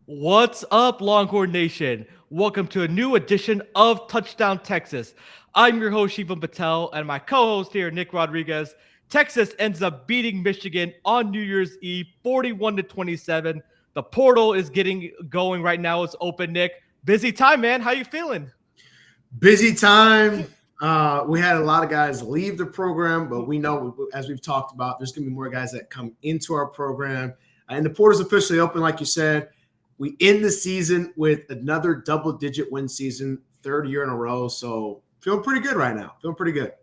What's up, Longhorn Nation? Welcome to a new edition of Touchdown Texas. I'm your host, Shivam Patel, and my co-host here, Nick Rodriguez. Texas ends up beating Michigan on New Year's Eve, 41-27. The portal is getting going right now. It's open, Nick. Busy time, man. How you feeling? Busy time. We had a lot of guys leave the program, but we know, as we've talked about, there's going to be more guys that come into our program. And the portal's officially open, like you said. We end the season with another double-digit win season, third year in a row. So feeling pretty good right now. Feeling pretty good.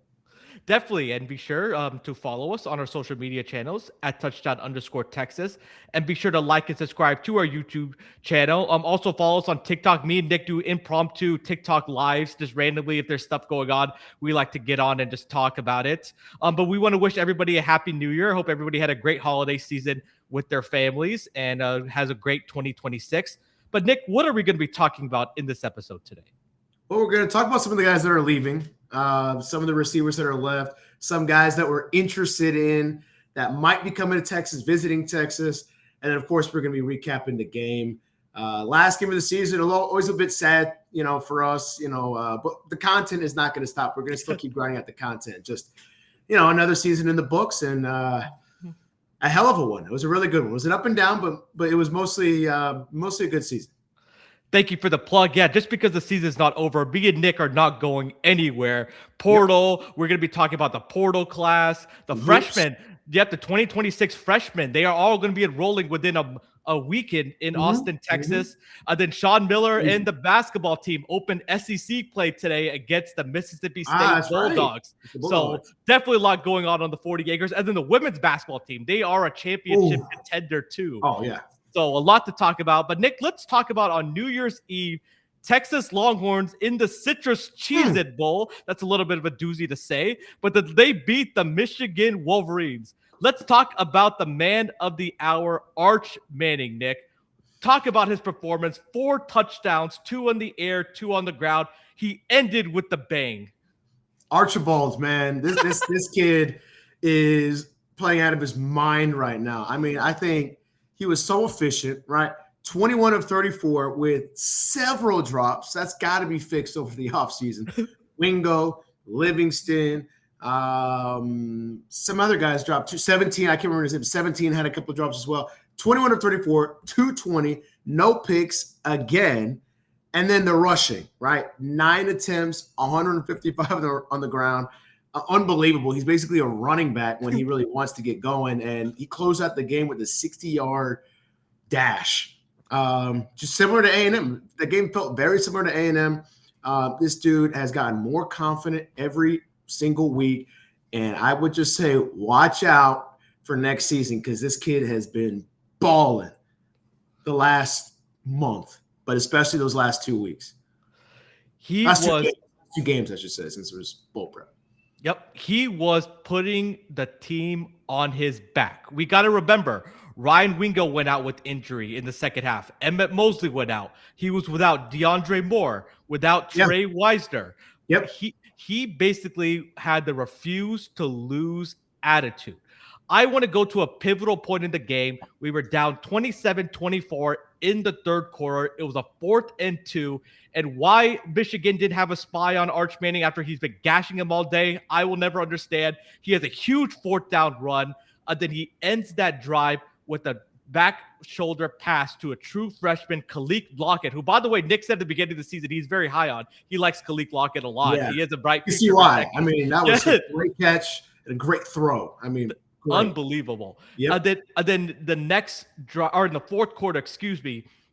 Definitely, and be sure to follow us on our social media channels at touchdown_Texas, and be sure to like and subscribe to our YouTube channel. Also follow us on TikTok. Me and Nick do impromptu TikTok lives just randomly. If there's stuff going on, we like to get on and just talk about it. But we want to wish everybody a happy New Year. Hope everybody had a great holiday season with their families and has a great 2026. But Nick, what are we going to be talking about in this episode today? Well, we're going to talk about some of the guys that are leaving. Some of the receivers that are left, some guys that we're interested in that might be coming to Texas, visiting Texas. And then, of course, we're going to be recapping the game. Last game of the season, always a bit sad, for us, but the content is not going to stop. We're going to still keep grinding out the content. Just, another season in the books and a hell of a one. It was a really good one. It was an up and down, but it was mostly a good season. Thank you for the plug. Yeah, just because the season's not over, me and Nick are not going anywhere. Portal, We're going to be talking about the portal class, the freshmen. Yep, the 2026 freshmen. They are all going to be enrolling within a weekend in Austin, Texas. Then Sean Miller and the basketball team opened SEC play today against the Mississippi State Bulldogs. Right. So definitely a lot going on the 40 acres. And then the women's basketball team, they are a championship contender too. Oh, yeah. So a lot to talk about. But Nick, let's talk about on New Year's Eve, Texas Longhorns in the Citrus Cheez-It Bowl. That's a little bit of a doozy to say, but they beat the Michigan Wolverines. Let's talk about the man of the hour, Arch Manning, Nick. Talk about his performance. 4 touchdowns, 2 on the air, 2 on the ground. He ended with the bang. Archibald, man, this kid is playing out of his mind right now. I mean, I think he was so efficient, right? 21 of 34 with several drops. That's got to be fixed over the offseason. Wingo, Livingston, some other guys dropped. 17, I can't remember his name. 17 had a couple of drops as well. 21 of 34, 220, no picks again. And then the rushing, right? 9 attempts, 155 on the ground. Unbelievable. He's basically a running back when he really wants to get going, and he closed out the game with a 60-yard dash. Just similar to A&M. The game felt very similar to A&M. This dude has gotten more confident every single week, and I would just say watch out for next season because this kid has been balling the last month, but especially those last 2 weeks. Two games, I should say, since it was bowl prep. Yep, he was putting the team on his back. We got to remember, Ryan Wingo went out with injury in the second half. Emmett Mosley went out. He was without DeAndre Moore, without Trey Wisner. Yep. He basically had the refuse to lose attitude. I want to go to a pivotal point in the game. We were down 27-24 in the third quarter. It was a 4th and 2. And why Michigan didn't have a spy on Arch Manning after he's been gashing him all day, I will never understand. He has a huge 4th down run. Then he ends that drive with a back shoulder pass to a true freshman, Khalil Lockett, who, by the way, Nick said at the beginning of the season he's very high on. He likes Khalil Lockett a lot. Yeah. He has a bright future. You see why? I mean, that was a great catch and a great throw. I mean, great. Unbelievable. Yep. Then the next drive, or in the fourth quarter,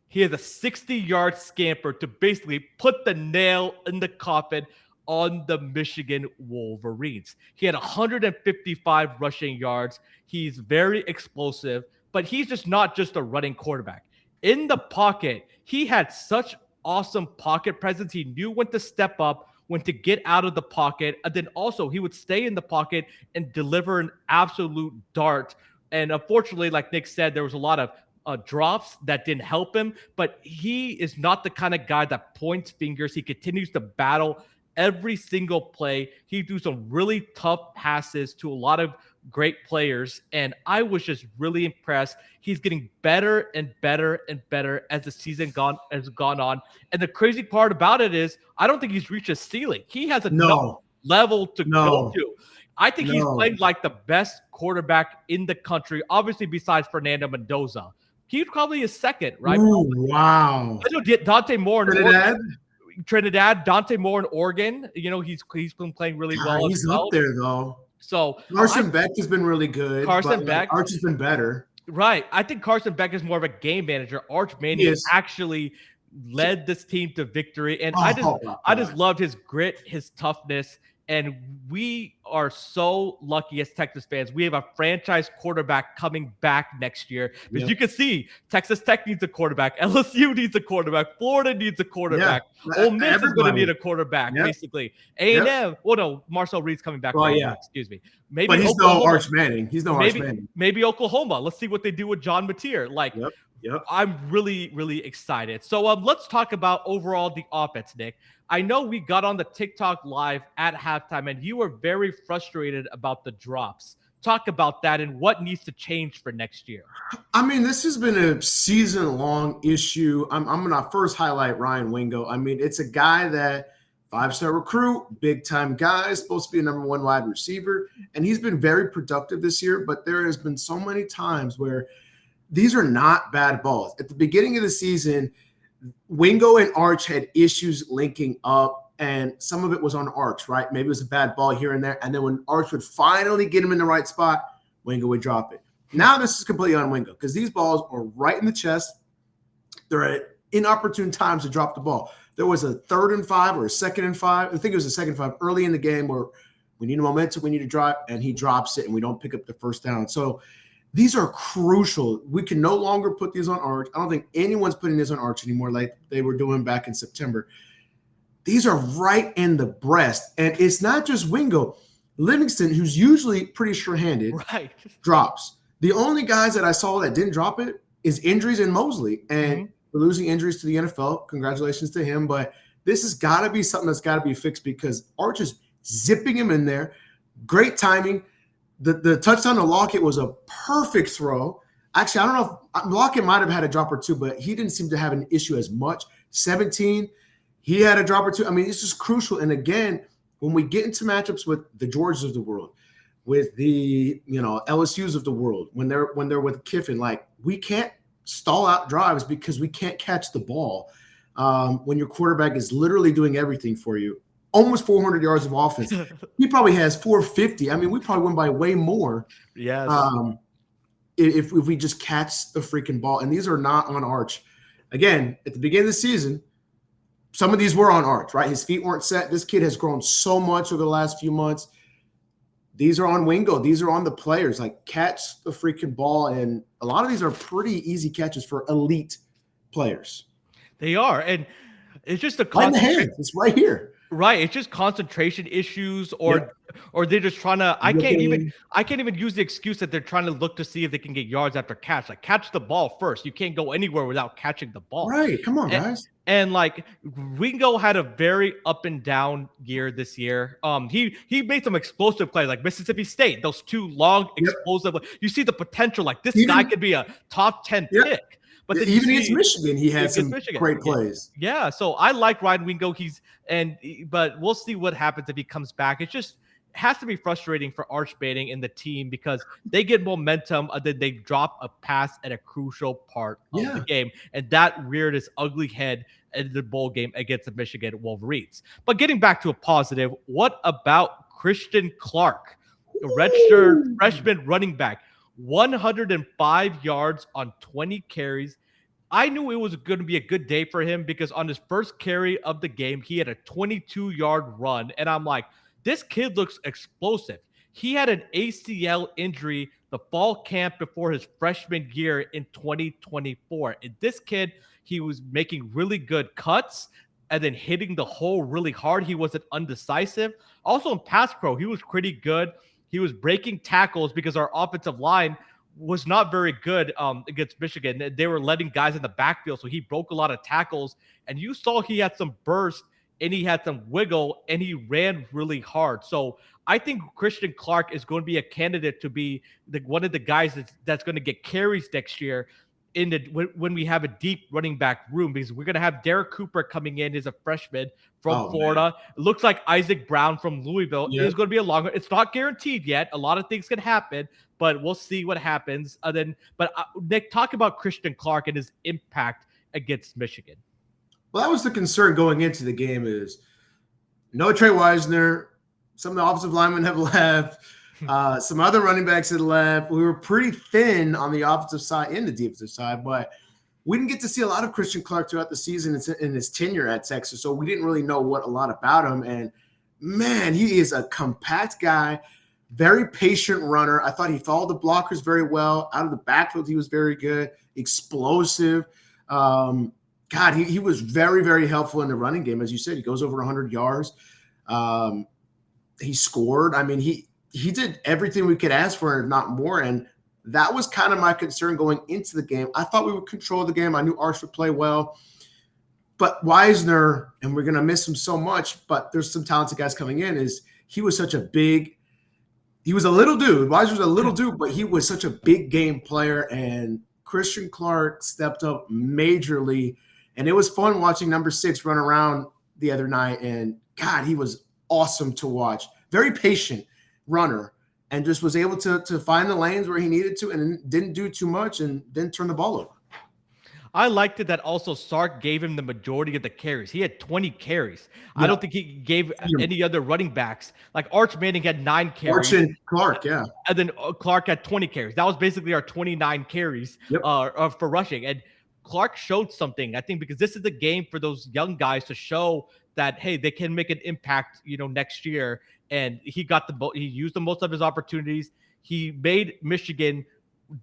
he has a 60-yard scamper to basically put the nail in the coffin on the Michigan Wolverines. He had 155 rushing yards. He's very explosive, but he's just not just a running quarterback. In the pocket, he had such awesome pocket presence. He knew when to step up, when to get out of the pocket, and then also he would stay in the pocket and deliver an absolute dart. And unfortunately, like Nick said, there was a lot of drops that didn't help him, but he is not the kind of guy that points fingers. He continues to battle every single play. He do some really tough passes to a lot of great players, and I was just really impressed. He's getting better and better and better as the season has gone on. And the crazy part about it is, I don't think he's reached a ceiling. He has another level to go to. I think he's playing like the best quarterback in the country, obviously besides Fernando Mendoza. He probably is second, right? Ooh, wow. I know Dante Moore in Trinidad, Dante Moore in Oregon. You know, he's been playing really well. He's up there though. So Carson Beck has been really good. Carson Beck, Arch has been better. Right. I think Carson Beck is more of a game manager. Arch Manning actually led this team to victory. And I just loved his grit, his toughness. And we are so lucky as Texas fans. We have a franchise quarterback coming back next year. Because you can see Texas Tech needs a quarterback. LSU needs a quarterback. Florida needs a quarterback. Ole Miss is going to need a quarterback, basically. A&M. Well, no, Marcel Reed's coming back. Excuse me. Maybe but he's no Arch Manning. He's no Arch Manning. Maybe Oklahoma. Let's see what they do with John Mateer. Like, I'm really, really excited. So let's talk about overall the offense, Nick. I know we got on the TikTok live at halftime, and you were very frustrated about the drops. Talk about that and what needs to change for next year. I mean, this has been a season-long issue. I'm going to first highlight Ryan Wingo. I mean, it's a guy that five-star recruit, big-time guy, supposed to be a number one wide receiver, and he's been very productive this year, but there has been so many times where these are not bad balls. At the beginning of the season, Wingo and Arch had issues linking up, and some of it was on Arch, right? Maybe it was a bad ball here and there. And then when Arch would finally get him in the right spot, Wingo would drop it. Now this is completely on Wingo because these balls are right in the chest. They're at inopportune times to drop the ball. There was a 3rd and 5 or a 2nd and 5. I think it was a 2nd and 5 early in the game where we need a momentum, we need to drive, and he drops it, and we don't pick up the first down. So these are crucial. We can no longer put these on Arch. I don't think anyone's putting this on Arch anymore like they were doing back in September. These are right in the breast. And it's not just Wingo. Livingston, who's usually pretty sure-handed, drops. The only guys that I saw that didn't drop it is injuries and Mosley. And we're losing injuries to the NFL. Congratulations to him. But this has got to be something that's got to be fixed because Arch is zipping him in there. Great timing. The touchdown to Lockett was a perfect throw. Actually, I don't know if Lockett might have had a drop or two, but he didn't seem to have an issue as much. 17, he had a drop or two. I mean, it's just crucial. And again, when we get into matchups with the Georges of the world, with the LSUs of the world, when they're with Kiffin, like we can't stall out drives because we can't catch the ball. When your quarterback is literally doing everything for you. Almost 400 yards of offense. He probably has 450. I mean, we probably win by way more. Yes. If we just catch the freaking ball. And these are not on Arch. Again, at the beginning of the season, some of these were on Arch, right? His feet weren't set. This kid has grown so much over the last few months. These are on Wingo. These are on the players. Like, catch the freaking ball. And a lot of these are pretty easy catches for elite players. They are. And it's just a right in the hand. It's right here. Right, it's just concentration issues, or they're just trying to. I can't even use the excuse that they're trying to look to see if they can get yards after catch. Like, catch the ball first. You can't go anywhere without catching the ball. Right, come on, guys. And like Wingo had a very up and down year this year. He made some explosive plays, like Mississippi State. Those 2 long explosive. You see the potential. Like this guy could be a top 10 pick. But even against Michigan, he had some great plays. Yeah, so I like Ryan Wingo. But we'll see what happens if he comes back. It just has to be frustrating for Arch Manning and the team because they get momentum and then they drop a pass at a crucial part of the game, and that reared its ugly head in the bowl game against the Michigan Wolverines. But getting back to a positive, what about Christian Clark, a redshirt freshman running back? 105 yards on 20 carries. I knew it was going to be a good day for him because on his first carry of the game, he had a 22-yard run. And I'm like, this kid looks explosive. He had an ACL injury the fall camp before his freshman year in 2024. And this kid, he was making really good cuts and then hitting the hole really hard. He wasn't undecisive. Also in pass pro, he was pretty good. He was breaking tackles because our offensive line was not very good against Michigan. They were letting guys in the backfield, so he broke a lot of tackles. And you saw he had some burst and he had some wiggle, and he ran really hard. So I think Christian Clark is going to be a candidate to be one of the guys that's going to get carries next year when we have a deep running back room, because we're going to have Derek Cooper coming in as a freshman from Florida. Man. It looks like Isaac Brown from Louisville is going to be a longer. It's not guaranteed yet. A lot of things can happen, but we'll see what happens. Nick, talk about Christian Clark and his impact against Michigan. Well, that was the concern going into the game is no Trey Wisner. Some of the offensive linemen have left. Some other running backs had left. We were pretty thin on the offensive side and the defensive side, but we didn't get to see a lot of Christian Clark throughout the season in his tenure at Texas, so we didn't really know a lot about him. And, man, he is a compact guy, very patient runner. I thought he followed the blockers very well. Out of the backfield, he was very good, explosive. God, he was very, very helpful in the running game. As you said, he goes over 100 yards. He scored. I mean, he did everything we could ask for, if not more. And that was kind of my concern going into the game. I thought we would control the game. I knew Arch would play well. But Wisner, and we're going to miss him so much, but there's some talented guys coming in, he was such a big – he was a little dude. Wisner was a little dude, but he was such a big game player. And Christian Clark stepped up majorly. And it was fun watching number 6 run around the other night. And, God, he was awesome to watch. Very patient runner, and just was able to find the lanes where he needed to and didn't do too much and didn't turn the ball over. I liked it that also Sark gave him the majority of the carries. He had 20 carries. Yeah. I don't think he gave any other running backs. Like Arch Manning had 9 carries. Arch and Clark, yeah. And then Clark had 20 carries. That was basically our 29 carries for rushing. And Clark showed something, I think, because this is the game for those young guys to show that, hey, they can make an impact, next year. And he used the most of his opportunities. He made Michigan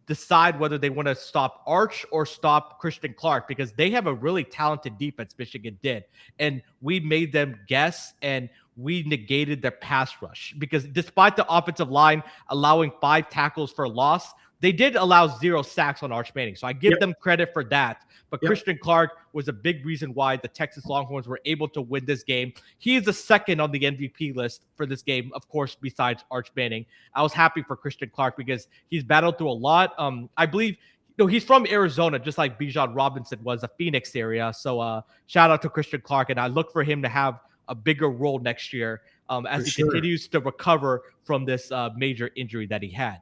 decide whether they want to stop Arch or stop Christian Clark, because they have a really talented defense, Michigan did. And we made them guess, and we negated their pass rush, because despite the offensive line allowing 5 tackles for loss, they did allow 0 sacks on Arch Manning. So I give them credit for that. But Christian Clark was a big reason why the Texas Longhorns were able to win this game. He is the second on the MVP list for this game, of course, besides Arch Manning. I was happy for Christian Clark because he's battled through a lot. I believe he's from Arizona, just like Bijan Robinson was, a Phoenix area. So shout out to Christian Clark. And I look for him to have a bigger role next year as he continues to recover from this major injury that he had.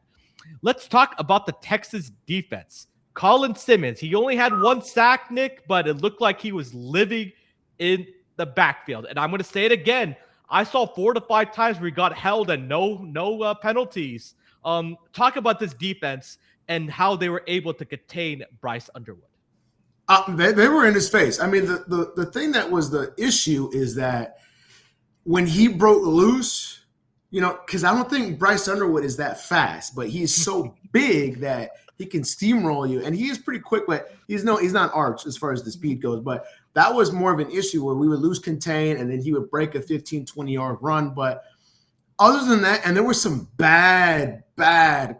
Let's talk about the Texas defense. Colin Simmons, he only had 1 sack, Nick, but it looked like he was living in the backfield. And I'm going to say it again. I saw 4 to 5 times where he got held and no penalties. Talk about this defense and how they were able to contain Bryce Underwood. They were in his face. I mean, the thing that was the issue is that when he broke loose, because I don't think Bryce Underwood is that fast, but he's so big that he can steamroll you. And he is pretty quick, but he's not Arch as far as the speed goes. But that was more of an issue where we would lose contain and then he would break a 15, 20-yard run. But other than that, and there were some bad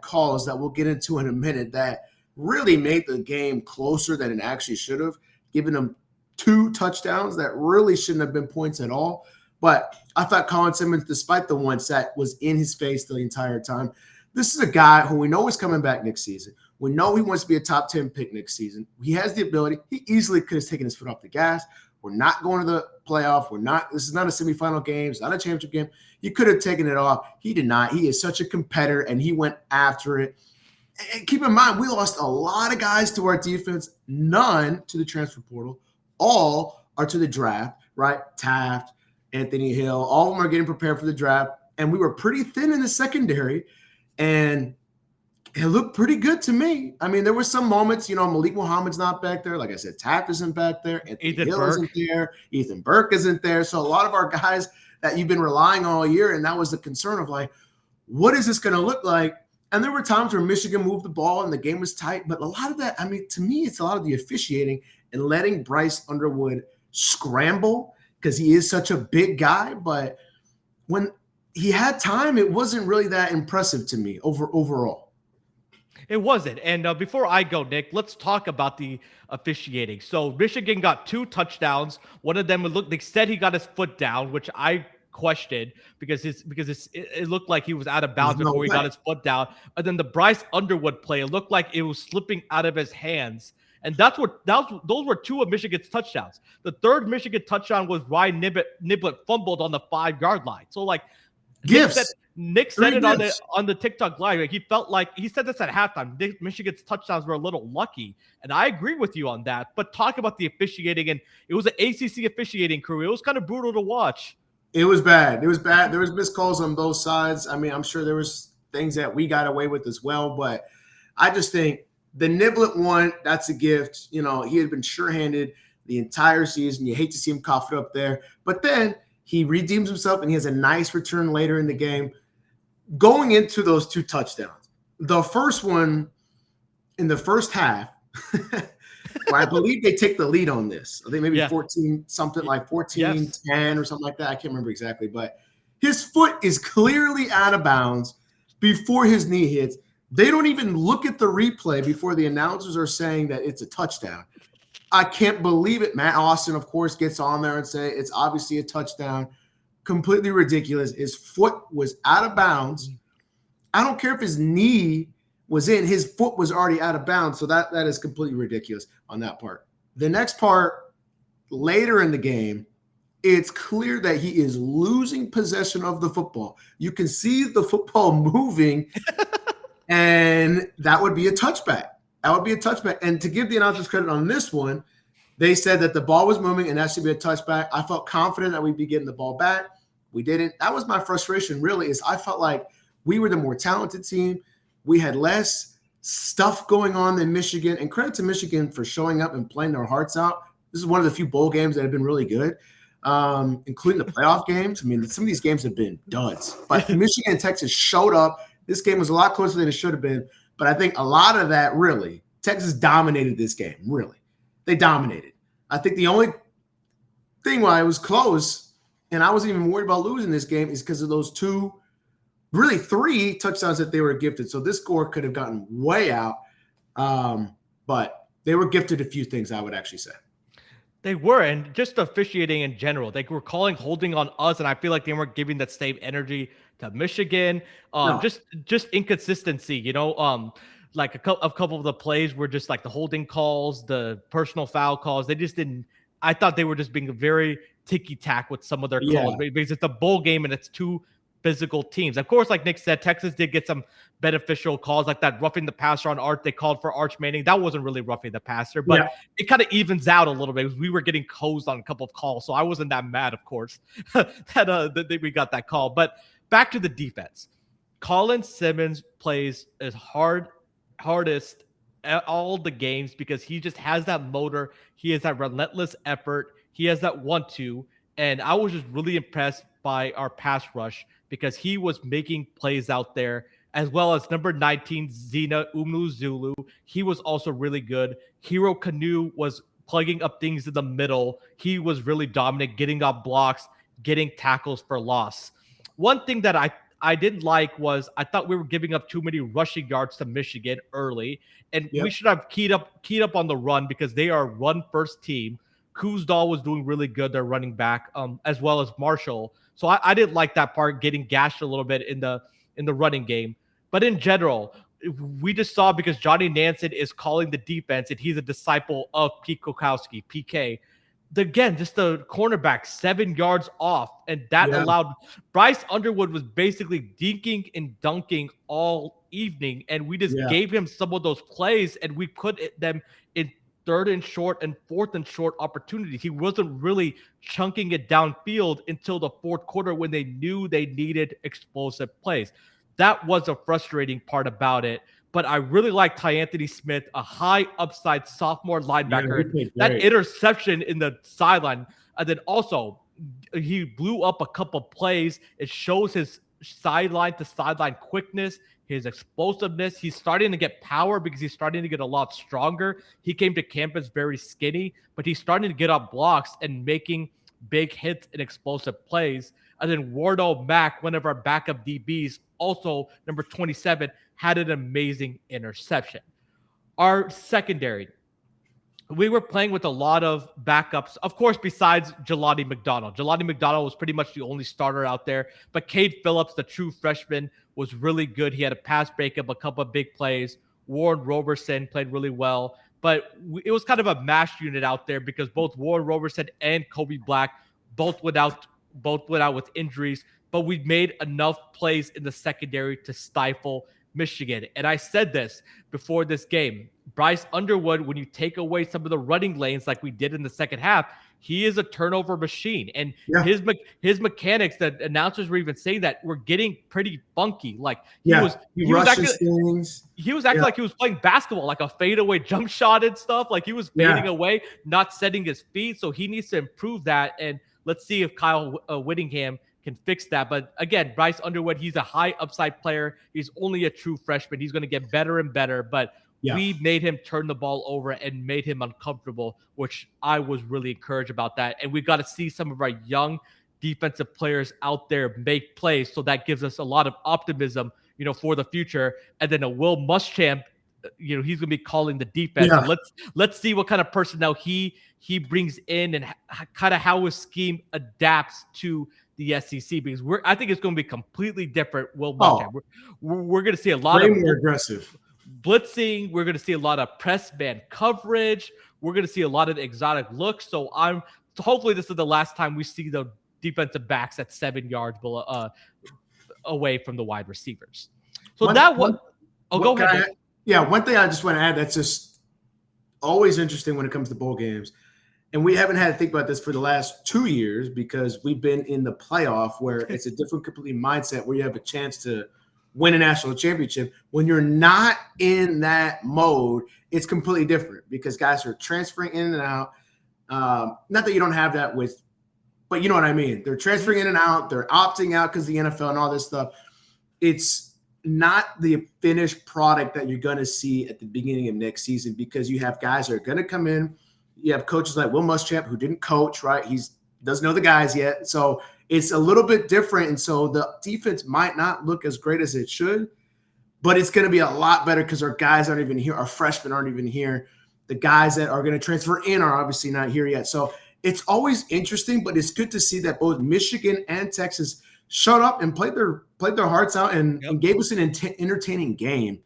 calls that we'll get into in a minute that really made the game closer than it actually should have, giving them 2 touchdowns that really shouldn't have been points at all. But I thought Colin Simmons, despite the 1 sack, was in his face the entire time. This is a guy who we know is coming back next season. We know he wants to be a top 10 pick next season. He has the ability. He easily could have taken his foot off the gas. We're not going to the playoff. This is not a semifinal game. It's not a championship game. He could have taken it off. He did not. He is such a competitor, and he went after it. And keep in mind, we lost a lot of guys to our defense, none to the transfer portal. All are to the draft, right? Taft, Anthony Hill, all of them are getting prepared for the draft. And we were pretty thin in the secondary, and it looked pretty good to me. I mean, there were some moments, Malik Muhammad's not back there. Like I said, Taft isn't back there. Anthony Hill isn't there. Ethan Burke isn't there. So a lot of our guys that you've been relying on all year, and that was the concern of like, what is this going to look like? And there were times where Michigan moved the ball and the game was tight. But a lot of that, I mean, to me, it's a lot of the officiating and letting Bryce Underwood scramble because he is such a big guy. But when he had time, it wasn't really that impressive to me overall. It wasn't. And before I go, Nick, let's talk about the officiating. So Michigan got 2 touchdowns. One of them they said he got his foot down, which I questioned it looked like he was out of There's bounds no before he got way. his foot down. And then the Bryce Underwood play, it looked like it was slipping out of his hands. And those were 2 of Michigan's touchdowns. The third Michigan touchdown was Ryan Niblett fumbled on the 5-yard line. So like Gifts. Nick said it Gifts. on the TikTok live. Like, he felt like he said this at halftime. Michigan's touchdowns were a little lucky, and I agree with you on that. But talk about the officiating, and it was an ACC officiating crew. It was kind of brutal to watch. It was bad. It was bad. There was missed calls on both sides. I mean, I'm sure there was things that we got away with as well, but I just think the Niblett one, that's a gift. You know, he had been sure-handed the entire season. You hate to see him cough it up there, but then he redeems himself and he has a nice return later in the game. Going into those 2 touchdowns, the first one in the first half, I believe they take the lead on this. I think maybe 14, something like 14, 10 or something like that. I can't remember exactly, but his foot is clearly out of bounds before his knee hits. They don't even look at the replay before the announcers are saying that it's a touchdown. I can't believe it. Matt Austin, of course, gets on there and say it's obviously a touchdown. Completely ridiculous. His foot was out of bounds. I don't care if his knee was in. His foot was already out of bounds. So that is completely ridiculous on that part. The next part, later in the game, it's clear that he is losing possession of the football. You can see the football moving, and that would be a touchback. That would be a touchback. And to give the announcers credit on this one, they said that the ball was moving and that should be a touchback. I felt confident that we'd be getting the ball back. We didn't. That was my frustration, really, is I felt like we were the more talented team. We had less stuff going on than Michigan. And credit to Michigan for showing up and playing their hearts out. This is one of the few bowl games that have been really good, including the playoff games. I mean, some of these games have been duds. But Michigan and Texas showed up. This game was a lot closer than it should have been. But I think a lot of that, really, Texas dominated this game, really. They dominated. I think the only thing why it was close, and I wasn't even worried about losing this game, is because of those 2, really 3 touchdowns that they were gifted. So this score could have gotten way out. But they were gifted a few things, I would actually say. They were, and just officiating in general. They were calling holding on us, and I feel like they weren't giving that same energy to Michigan. No. Just inconsistency, you know. Like a couple of the plays were just like the holding calls, the personal foul calls. They just didn't. I thought they were just being very ticky-tack with some of their calls because it's a bowl game and it's 2 physical teams. Of course, like Nick said, Texas did get some beneficial calls like that roughing the passer on Art. They called for Arch Manning. That wasn't really roughing the passer, but it kind of evens out a little bit because we were getting hosed on a couple of calls. So I wasn't that mad, of course, that we got that call. But back to the defense. Colin Simmons plays as hardest at all the games because he just has that motor. He has that relentless effort. He has that 1-2. And I was just really impressed by our pass rush because he was making plays out there, as well as number 19, Zena Umlu-Zulu. He was also really good. Hero Canoe was plugging up things in the middle. He was really dominant, getting up blocks, getting tackles for loss. One thing that I didn't like was I thought we were giving up too many rushing yards to Michigan early, and we should have keyed up on the run because they are a run-first team. Kuzdal was doing really good, their running back, as well as Marshall. So I didn't like that part, getting gashed a little bit in the running game. But in general, we just saw because Johnny Nansen is calling the defense, and he's a disciple of Pete Kokowski, PK. Again, just the cornerback 7 yards off, and that allowed Bryce Underwood was basically dinking and dunking all evening, and we just gave him some of those plays, and we put them in 3rd and short and 4th and short opportunities. He wasn't really chunking it downfield until the 4th quarter when they knew they needed explosive plays. That was a frustrating part about it. But I really like Ty Anthony Smith, a high upside sophomore linebacker. That interception in the sideline. And then also, he blew up a couple plays. It shows his sideline to sideline quickness, his explosiveness. He's starting to get power because he's starting to get a lot stronger. He came to campus very skinny, but he's starting to get up blocks and making big hits and explosive plays. And then Wardo Mack, one of our backup DBs, also number 27, had an amazing interception. Our secondary, we were playing with a lot of backups, of course, besides Jelani McDonald. Jelani McDonald was pretty much the only starter out there, but Cade Phillips, the true freshman, was really good. He had a pass breakup, a couple of big plays. Warren Roberson played really well, but it was kind of a mash unit out there because both Warren Roberson and Kobe Black both went out with injuries, but we made enough plays in the secondary to stifle Michigan. And I said this before this game. Bryce Underwood, when you take away some of the running lanes like we did in the second half, he is a turnover machine. And his mechanics, the announcers were even saying that, were getting pretty funky. Like he was acting like he was playing basketball, like a fadeaway jump shot and stuff. Like he was fading away, not setting his feet. So he needs to improve that. And let's see if Kyle Whittingham can fix that. But again, Bryce Underwood, he's a high upside player. He's only a true freshman. He's going to get better and better. But we made him turn the ball over and made him uncomfortable, which I was really encouraged about that. And we got to see some of our young defensive players out there make plays. So that gives us a lot of optimism, for the future. And then a Will Muschamp, he's going to be calling the defense. Yeah. Let's see what kind of personnel he brings in and kind of how his scheme adapts to the SEC, because I think it's going to be completely different. Will Muschamp. We're going to see a lot of more aggressive blitzing. We're going to see a lot of press man coverage. We're going to see a lot of exotic looks. So hopefully this is the last time we see the defensive backs at 7 yards below, away from the wide receivers. So go ahead. One thing I just want to add that's just always interesting when it comes to bowl games, and we haven't had to think about this for the last 2 years because we've been in the playoff where it's a different complete mindset where you have a chance to win a national championship. When you're not in that mode, it's completely different because guys are transferring in and out. Not that you don't have that but you know what I mean. They're transferring in and out. They're opting out because of the NFL and all this stuff. It's not the finished product that you're going to see at the beginning of next season because you have guys that are going to come in. You have coaches like Will Muschamp who didn't coach, right? He doesn't know the guys yet. So it's a little bit different. And so the defense might not look as great as it should, but it's going to be a lot better because our guys aren't even here. Our freshmen aren't even here. The guys that are going to transfer in are obviously not here yet. So it's always interesting, but it's good to see that both Michigan and Texas showed up and played their hearts out and gave us an entertaining game.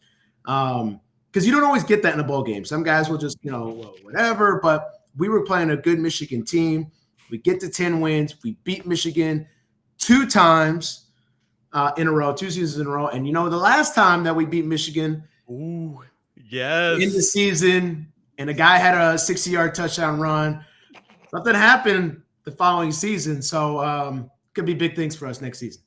Because you don't always get that in a bowl game. Some guys will just, whatever. But we were playing a good Michigan team. We get to 10 wins. We beat Michigan 2 times in a row, 2 seasons in a row. And, the last time that we beat Michigan in the season, and a guy had a 60-yard touchdown run, something happened the following season. So could be big things for us next season.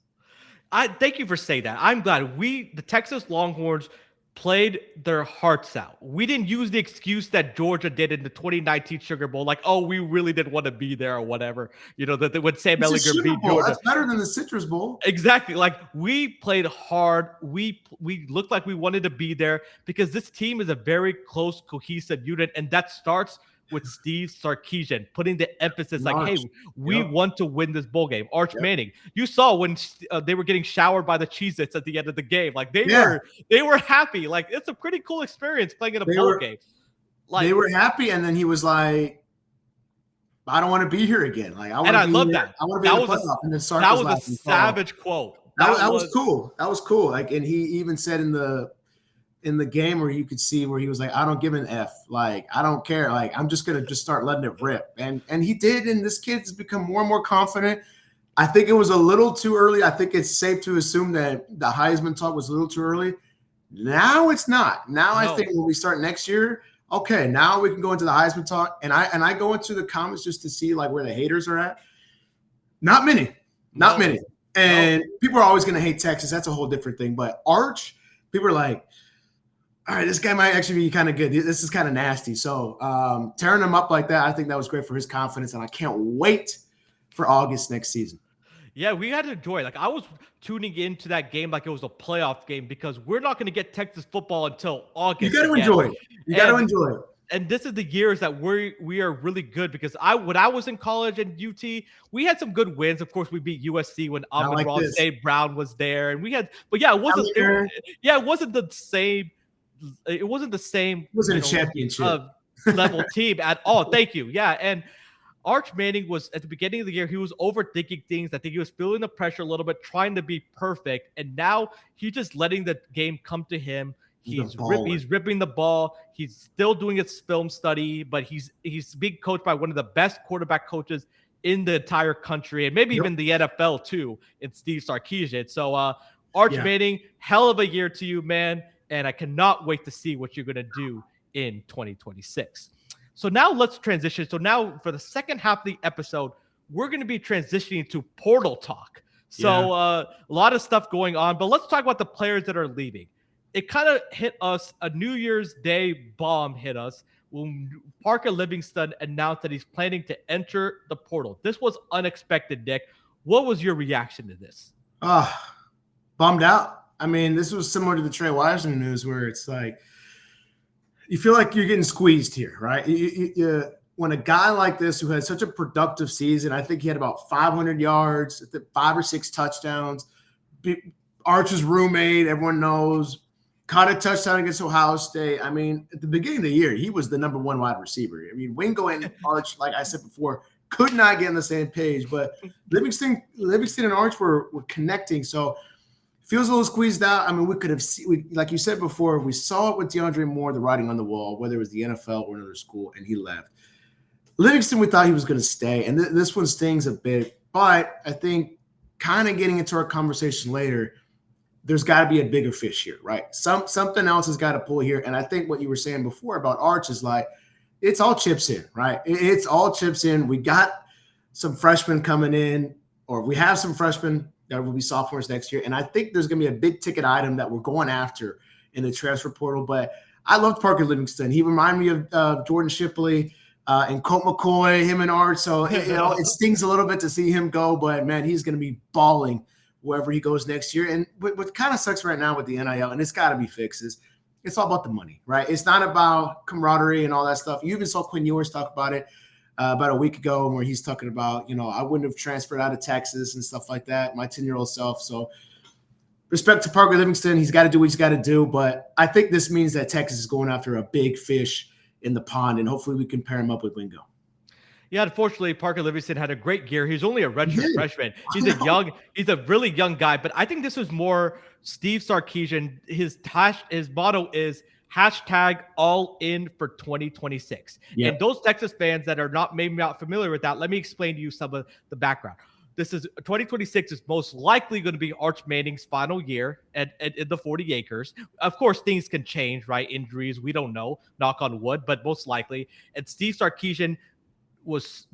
I thank you for saying that. I'm glad the Texas Longhorns played their hearts out. We didn't use the excuse that Georgia did in the 2019 Sugar Bowl, like, oh, we really didn't want to be there or whatever. That when Sam Ehlinger beat Georgia. That's better than the Citrus Bowl. Exactly. Like we played hard. We looked like we wanted to be there because this team is a very close, cohesive unit, and that starts with Steve Sarkisian putting the emphasis hey, we want to win this bowl game. Arch Manning, you saw when they were getting showered by the Cheez-Its at the end of the game. Like they were happy. Like it's a pretty cool experience playing in a bowl game. Like they were happy, and then he was like, I don't want to be here again. Like I love that. I want to be in the playoff. And then Sark that was a savage quote. That was cool. That was cool. Like, and he even said in the game where you could see where he was like, I don't give an F. Like, I don't care. Like, I'm just going to just start letting it rip. And he did. And this kid's become more and more confident. I think it was a little too early. I think it's safe to assume that the Heisman talk was a little too early. Now it's not. Now I think when we start next year, okay, now we can go into the Heisman talk. And I go into the comments just to see like where the haters are at. Not many. And people are always going to hate Texas. That's a whole different thing. But Arch, people are like, all right, this guy might actually be kind of good. This is kind of nasty. So tearing him up like that, I think that was great for his confidence, and I can't wait for August next season. Yeah, we had to enjoy it. Like I was tuning into that game like it was a playoff game because we're not going to get Texas football until August. You got to enjoy it. You got to enjoy it. And this is the years that we are really good, because when I was in college at UT, we had some good wins. Of course, we beat USC when Not like Amon-Ra this. St. Brown was there, and we had. But yeah, it wasn't the same. It wasn't the same. It wasn't a championship level team at all. Thank you. Yeah, and Arch Manning was, at the beginning of the year, he was overthinking things. I think he was feeling the pressure a little bit, trying to be perfect, and now he's just letting the game come to him. He's ripping the ball. He's still doing his film study, but he's being coached by one of the best quarterback coaches in the entire country, and maybe even the NFL too, in Steve Sarkisian. So Arch Manning, hell of a year to you, man, and I cannot wait to see what you're going to do in 2026. So now let's transition. So now for the second half of the episode, we're going to be transitioning to portal talk. So a lot of stuff going on, but let's talk about the players that are leaving. It kind of hit us, a New Year's Day bomb hit us when Parker Livingston announced that he's planning to enter the portal. This was unexpected, Nick. What was your reaction to this? Bummed out. I mean, this was similar to the Trey Wiseman news, where it's like, you feel like you're getting squeezed here, right? When a guy like this, who had such a productive season, I think he had about 500 yards, 5 or 6 touchdowns, Arch's roommate, everyone knows, caught a touchdown against Ohio State. I mean, at the beginning of the year, he was the number 1 wide receiver. I mean, Wingo and Arch, like I said before, could not get on the same page, but Livingston and Arch were connecting. So feels a little squeezed out. I mean, we could have seen, like you said before, we saw it with DeAndre Moore, the writing on the wall, whether it was the NFL or another school, and he left. Livingston, we thought he was going to stay, and this one stings a bit. But I think kind of getting into our conversation later, there's got to be a bigger fish here, right? Something else has got to pull here. And I think what you were saying before about Arch is like, it's all chips in, right? It's all chips in. We got some freshmen coming in, or we have some freshmen that will be sophomores next year. And I think there's going to be a big ticket item that we're going after in the transfer portal. But I loved Parker Livingston. He reminded me of Jordan Shipley and Colt McCoy, him and Art. So, it stings a little bit to see him go. But, man, he's going to be balling wherever he goes next year. And what kind of sucks right now with the NIL, and it's got to be fixes, it's all about the money, right? It's not about camaraderie and all that stuff. You even saw Quinn Ewers talk about it about a week ago, where he's talking about, I wouldn't have transferred out of Texas and stuff like that, my 10-year-old self. So respect to Parker Livingston. He's got to do what he's got to do. But I think this means that Texas is going after a big fish in the pond, and hopefully we can pair him up with Wingo. Yeah, unfortunately, Parker Livingston had a great year. He's only a redshirt freshman. He's a really young guy. But I think this was more Steve Sarkisian. His motto is #all in for 2026. Yep. And those Texas fans that are maybe not familiar with that, let me explain to you some of the background. This is 2026 is most likely going to be Arch Manning's final year at the 40 acres. Of course, things can change, right? Injuries, we don't know, knock on wood, but most likely. And Steve Sarkisian was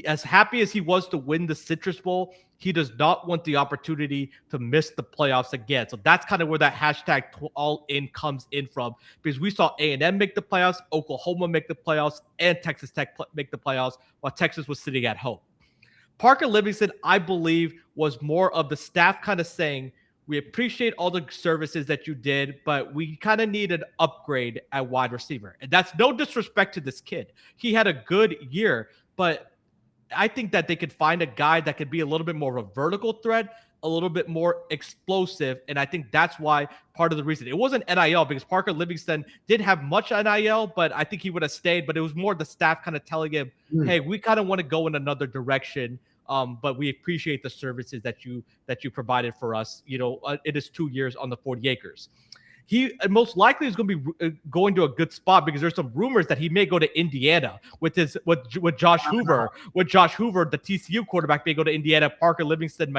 as happy as he was to win the Citrus Bowl. He does not want the opportunity to miss the playoffs again. So that's kind of where that #all in comes in from, because we saw A&M make the playoffs, Oklahoma make the playoffs, and Texas Tech make the playoffs while Texas was sitting at home. Parker Livingston, I believe, was more of the staff kind of saying, we appreciate all the services that you did, but we kind of need an upgrade at wide receiver. And that's no disrespect to this kid. He had a good year, but I think that they could find a guy that could be a little bit more of a vertical threat, a little bit more explosive. And I think that's why part of the reason. It wasn't NIL, because Parker Livingston didn't have much NIL, but I think he would have stayed. But it was more the staff kind of telling him, hey, we kind of want to go in another direction. But we appreciate the services that you provided for us. It is 2 years on the 40 acres. He most likely is going to be going to a good spot, because there's some rumors that he may go to Indiana with Josh Hoover. With Josh Hoover, the TCU quarterback, may go to Indiana. Parker Livingston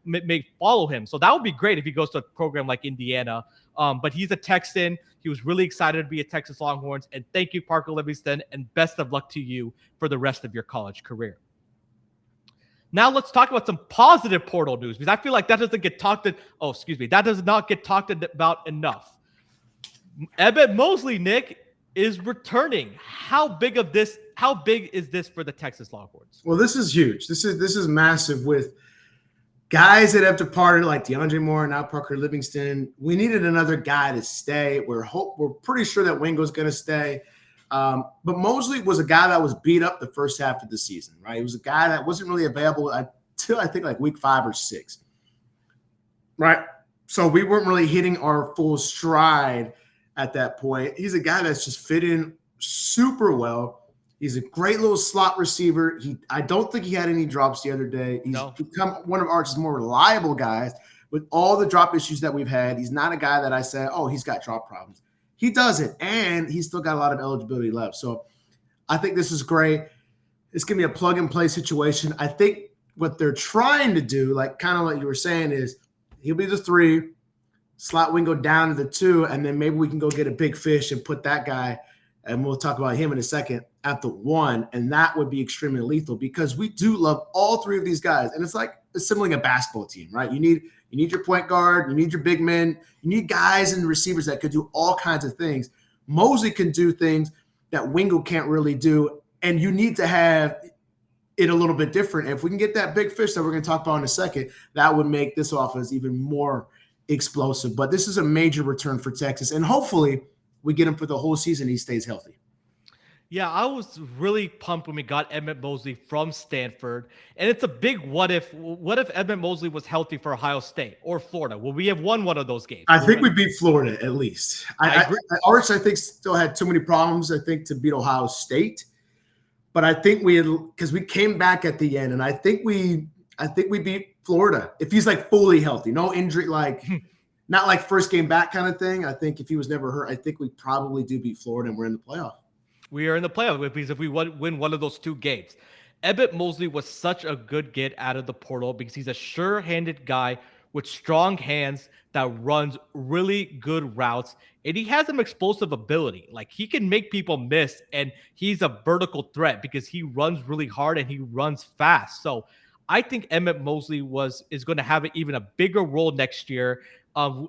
may follow him. So that would be great if he goes to a program like Indiana. But he's a Texan. He was really excited to be a Texas Longhorns. And thank you, Parker Livingston, and best of luck to you for the rest of your college career. Now let's talk about some positive portal news, because I feel like that does not get talked about enough. Emmett Mosley, Nick, is returning. How big is this for the Texas Longhorns? Well, this is huge. This is massive, with guys that have departed like DeAndre Moore and now Parker Livingston. We needed another guy to stay. We're pretty sure that Wingo's going to stay. But Mosley was a guy that was beat up the first half of the season, right? He was a guy that wasn't really available until I think like week 5 or 6, right? So we weren't really hitting our full stride at that point. He's a guy that's just fit in super well. He's a great little slot receiver. I don't think he had any drops the other day. He's become one of Arch's more reliable guys with all the drop issues that we've had. He's not a guy that I said, oh, he's got drop problems. He doesn't, and he's still got a lot of eligibility left. So I think this is great. It's going to be a plug-and-play situation. I think what they're trying to do, like kind of what you were saying, is he'll be the 3, slot we can go down to the 2, and then maybe we can go get a big fish and put that guy, and we'll talk about him in a second, at the 1, and that would be extremely lethal because we do love all 3 of these guys. And it's like assembling a basketball team, right? You need your point guard, you need your big men, you need guys and receivers that could do all kinds of things. Mosley can do things that Wingo can't really do, and you need to have it a little bit different. If we can get that big fish that we're going to talk about in a second, that would make this offense even more explosive. But this is a major return for Texas, and hopefully we get him for the whole season. He stays healthy. Yeah, I was really pumped when we got Emmett Mosley from Stanford. And it's a big what if. What if Emmett Mosley was healthy for Ohio State or Florida? Well, we have won one of those games. I think we beat Florida at least. Arch, I think, still had too many problems, I think, to beat Ohio State. But I think because we came back at the end, and I think we beat Florida. If he's like fully healthy, no injury, like not like first game back kind of thing. I think if he was never hurt, I think we probably do beat Florida and we're in the playoff. We are in the playoff because if we win one of those 2 games. Emmett Mosley was such a good get out of the portal because he's a sure-handed guy with strong hands that runs really good routes, and he has some explosive ability. Like, he can make people miss, and he's a vertical threat because he runs really hard and he runs fast. So I think Emmett Mosley is going to have even a bigger role next year.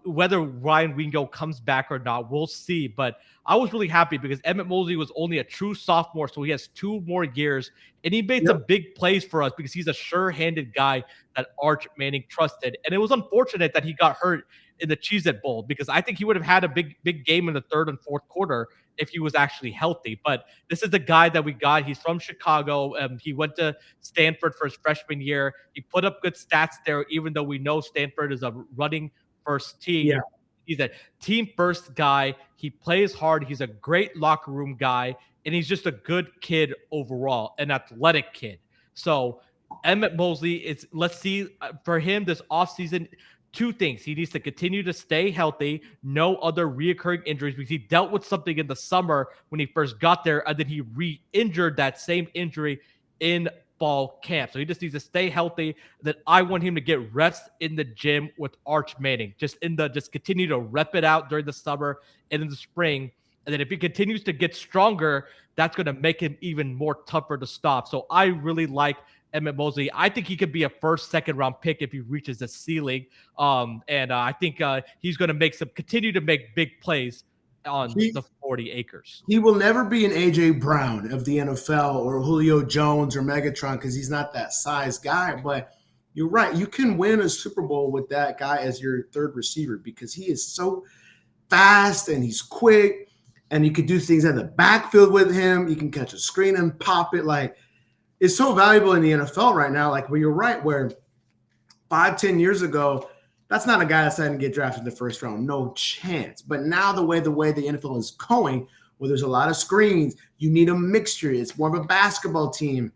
Whether Ryan Wingo comes back or not, we'll see. But I was really happy because Emmett Mosley was only a true sophomore, so he has 2 more years, and he made some big plays for us because he's a sure-handed guy that Arch Manning trusted. And it was unfortunate that he got hurt in the Cheez-It Bowl because I think he would have had a big game in the 3rd and 4th quarter if he was actually healthy. But this is the guy that we got. He's from Chicago. He went to Stanford for his freshman year. He put up good stats there, even though we know Stanford is a running first team. Yeah. He's a team first guy. He plays hard. He's a great locker room guy, and he's just a good kid overall, an athletic kid. So Emmett Mosley let's see for him this offseason, 2 things. He needs to continue to stay healthy, no other reoccurring injuries, because he dealt with something in the summer when he first got there, and then he re-injured that same injury in fall camp. So he just needs to stay healthy. That I want him to get reps in the gym with Arch Manning, just continue to rep it out during the summer and in the spring. And then if he continues to get stronger, that's going to make him even more tougher to stop. So I really like Emmett Mosley. I think he could be a 1st, 2nd round pick if he reaches the ceiling. And I think he's going to continue to make big plays on the 40 acres. He will never be an A.J. Brown of the NFL or Julio Jones or Megatron because he's not that size guy. But you're right. You can win a Super Bowl with that guy as your 3rd receiver because he is so fast and he's quick, and you can do things in the backfield with him. You can catch a screen and pop it. Like, it's so valuable in the NFL right now. Like, where you're right, where 5-10 years ago, that's not a guy that's going to get drafted in the 1st round. No chance. But now the way the NFL is going, where there's a lot of screens, you need a mixture. It's more of a basketball team.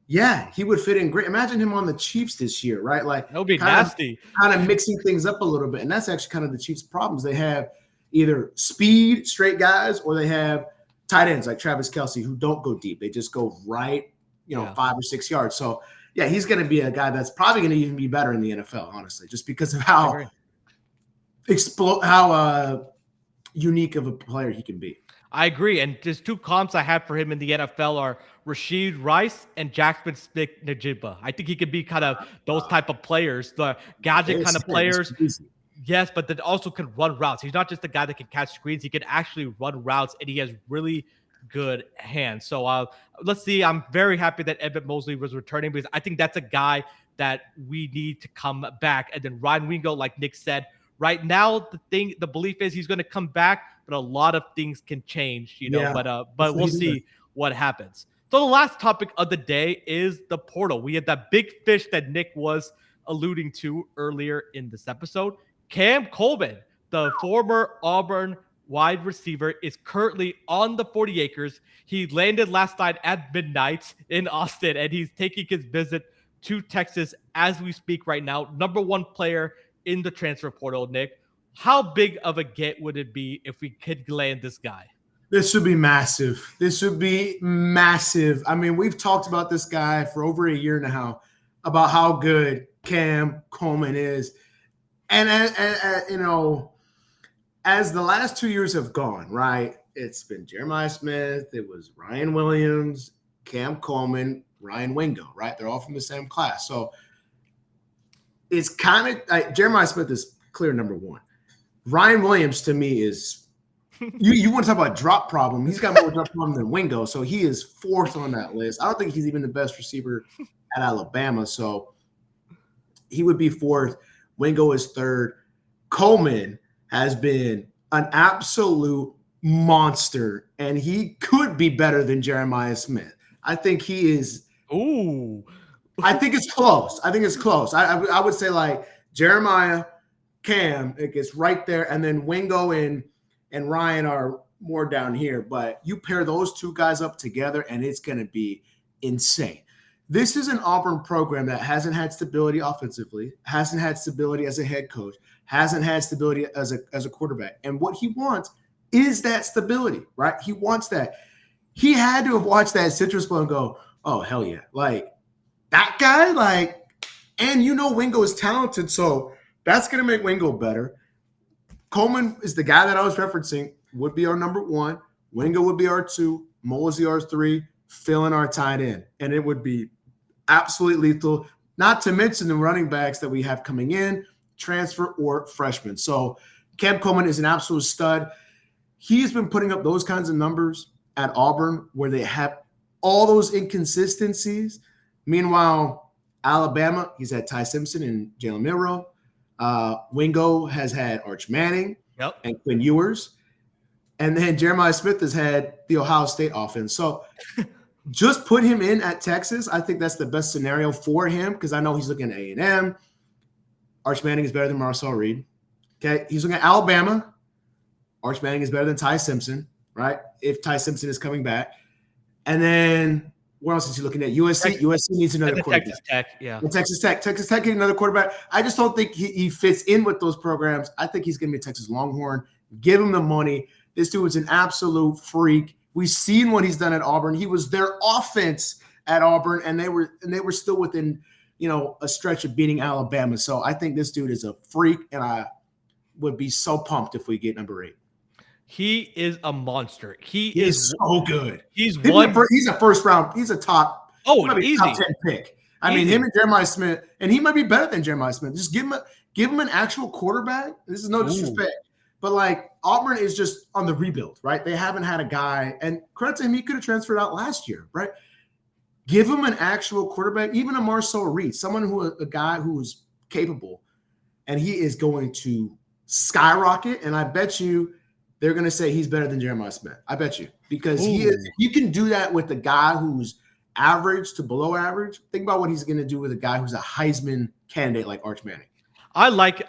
Yeah, he would fit in great. Imagine him on the Chiefs this year, right? Like, that would be nasty. Kind of mixing things up a little bit. And that's actually kind of the Chiefs' problems. They have either speed, straight guys, or they have tight ends like Travis Kelce who don't go deep. They just go right, 5 or 6 yards. So, yeah, he's going to be a guy that's probably going to even be better in the NFL, honestly, just because of how unique of a player he can be. I agree. And just 2 comps I have for him in the NFL are Rashid Rice and Jackson Smith-Njigba. I think he could be kind of those type of players, the gadget kind of players. Yes, but that also can run routes. He's not just a guy that can catch screens. He can actually run routes, and he has really good hands. So let's see. I'm very happy that Emmett Mosley was returning because I think that's a guy that we need to come back. And then Ryan Wingo, like Nick said, Right now, the belief is he's going to come back, but a lot of things can change, Yeah. But we'll see what happens. So the last topic of the day is the portal. We had that big fish that Nick was alluding to earlier in this episode. Cam Coleman, the former Auburn wide receiver, is currently on the 40 acres. He landed last night at midnight in Austin, and he's taking his visit to Texas as we speak right now. Number one player in the transfer portal, Nick. How big of a get would it be if we could land this guy? This would be massive. This would be massive. I mean, we've talked about this guy for over a year now about how good Cam Coleman is. And you know, as the last 2 years have gone, right, it's been Jeremiah Smith, it was Ryan Williams, Cam Coleman, Ryan Wingo, right? They're all from the same class. So it's kind of like Jeremiah Smith is clear number one. Ryan Williams to me is you want to talk about drop problem. He's got more drop problem than Wingo. So he is fourth on that list. I don't think he's even the best receiver at Alabama. So he would be fourth. Wingo is third. Coleman has been an absolute monster, and he could be better than Jeremiah Smith. I think he is. Ooh. I think it's close. I would say like Jeremiah, Cam, it gets right there, and then Wingo and Ryan are more down here. But you pair those two guys up together, and it's going to be insane. This is an Auburn program that hasn't had stability offensively, hasn't had stability as a head coach, hasn't had stability as a quarterback. And what he wants is that stability, right? He wants that. He had to have watched that Citrus Bowl and go, oh, hell yeah. Like, that guy, like, and you know Wingo is talented, so that's going to make Wingo better. Coleman is the guy that I was referencing, would be our number one. Wingo would be our two. Mosley our three. Filling our tight end. And it would be absolutely lethal, not to mention the running backs that we have coming in, transfer or freshman. So Cam Coleman is an absolute stud. He's been putting up those kinds of numbers at Auburn where they have all those inconsistencies. Meanwhile, Alabama, he's had Ty Simpson and Jalen Milroe. Wingo has had Arch Manning and Quinn Ewers. And then Jeremiah Smith has had the Ohio State offense. So just put him in at Texas. I think that's the best scenario for him because I know he's looking at A&M. Arch Manning is better than Marcel Reed. Okay, he's looking at Alabama. Arch Manning is better than Ty Simpson, right? If Ty Simpson is coming back. And then what else is he looking at? USC. USC needs another quarterback. Texas Tech, yeah. And Texas Tech getting another quarterback. I just don't think he fits in with those programs. I think he's going to be a Texas Longhorn. Give him the money. This dude is an absolute freak. We've seen what he's done at Auburn. He was their offense at Auburn, and they were still within, a stretch of beating Alabama. So I think this dude is a freak, and I would be so pumped if we get number 8. He is a monster. He is so good. He's a first round. He's a top. Easy. Top 10 pick. I mean, him and Jeremiah Smith, and he might be better than Jeremiah Smith. Just give him an actual quarterback. This is no disrespect. But, like, Auburn is just on the rebuild, right? They haven't had a guy. And credit to him, he could have transferred out last year, right? Give him an actual quarterback, even a Marcel Reed, a guy who's capable. And he is going to skyrocket. And I bet you they're going to say he's better than Jeremiah Smith. I bet you. Because he is. You can do that with a guy who's average to below average. Think about what he's going to do with a guy who's a Heisman candidate like Arch Manning. I like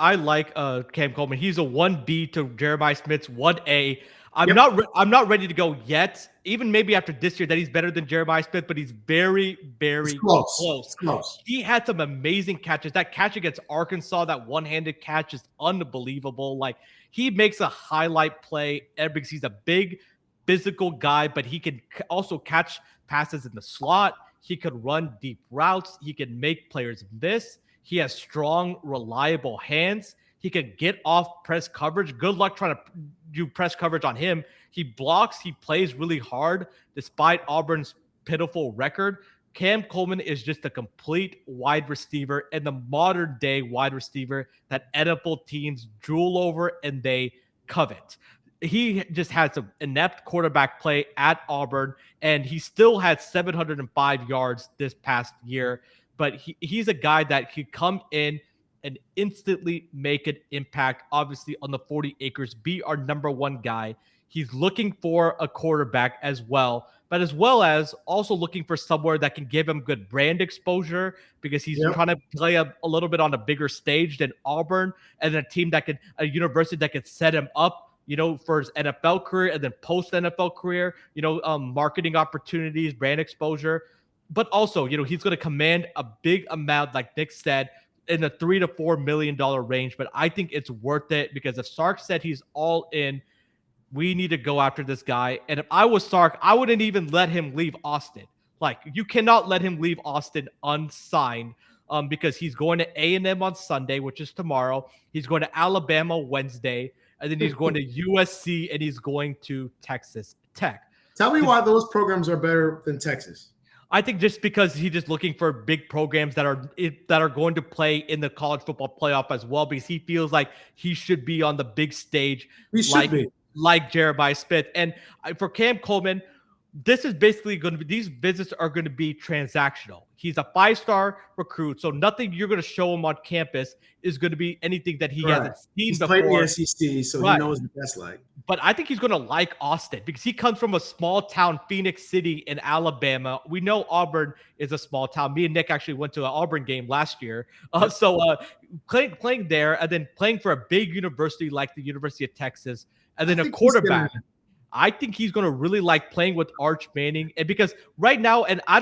Cam Coleman. He's a 1B to Jeremiah Smith's 1A. I'm not ready to go yet. Even maybe after this year that he's better than Jeremiah Smith, but he's very, very close. He had some amazing catches. That catch against Arkansas, that one-handed catch is unbelievable. Like, he makes a highlight play because he's a big physical guy, but he can also catch passes in the slot. He could run deep routes. He can make players miss. He has strong, reliable hands. He can get off press coverage. Good luck trying to do press coverage on him. He blocks. He plays really hard despite Auburn's pitiful record. Cam Coleman is just a complete wide receiver and the modern day wide receiver that NFL teams drool over and they covet. He just had some inept quarterback play at Auburn, and he still had 705 yards this past year. But he's a guy that could come in, and instantly make an impact, obviously, on the 40 acres, be our number one guy. He's looking for a quarterback as well, but as well as also looking for somewhere that can give him good brand exposure because he's trying to play a little bit on a bigger stage than Auburn, and a university that could set him up, for his NFL career and then post NFL career, marketing opportunities, brand exposure. But also, he's going to command a big amount, like Nick said, in the $3 to $4 million range. But I think it's worth it because if Sark said he's all in, we need to go after this guy. And if I was Sark, I wouldn't even let him leave Austin. Like, you cannot let him leave Austin unsigned because he's going to A&M on Sunday, which is tomorrow. He's going to Alabama Wednesday, and then he's going to USC, and he's going to Texas Tech. Tell me why those programs are better than Texas. I think just because he's just looking for big programs that are going to play in the college football playoff as well, because he feels like he should be on the big stage. He should be. Like Jeremiah Smith. And for Cam Coleman, this is basically going to be, these visits are going to be transactional. He's a 5-star recruit, so nothing you're going to show him on campus is going to be anything that he hasn't seen he's before. Played the SEC, so he knows what that's like. But I think he's going to like Austin because he comes from a small town, Phoenix City in Alabama. We know Auburn is a small town. Me and Nick actually went to an Auburn game last year. Playing there and then playing for a big university like the University of Texas, and then a quarterback. I think he's going to really like playing with Arch Manning. And because right now, and I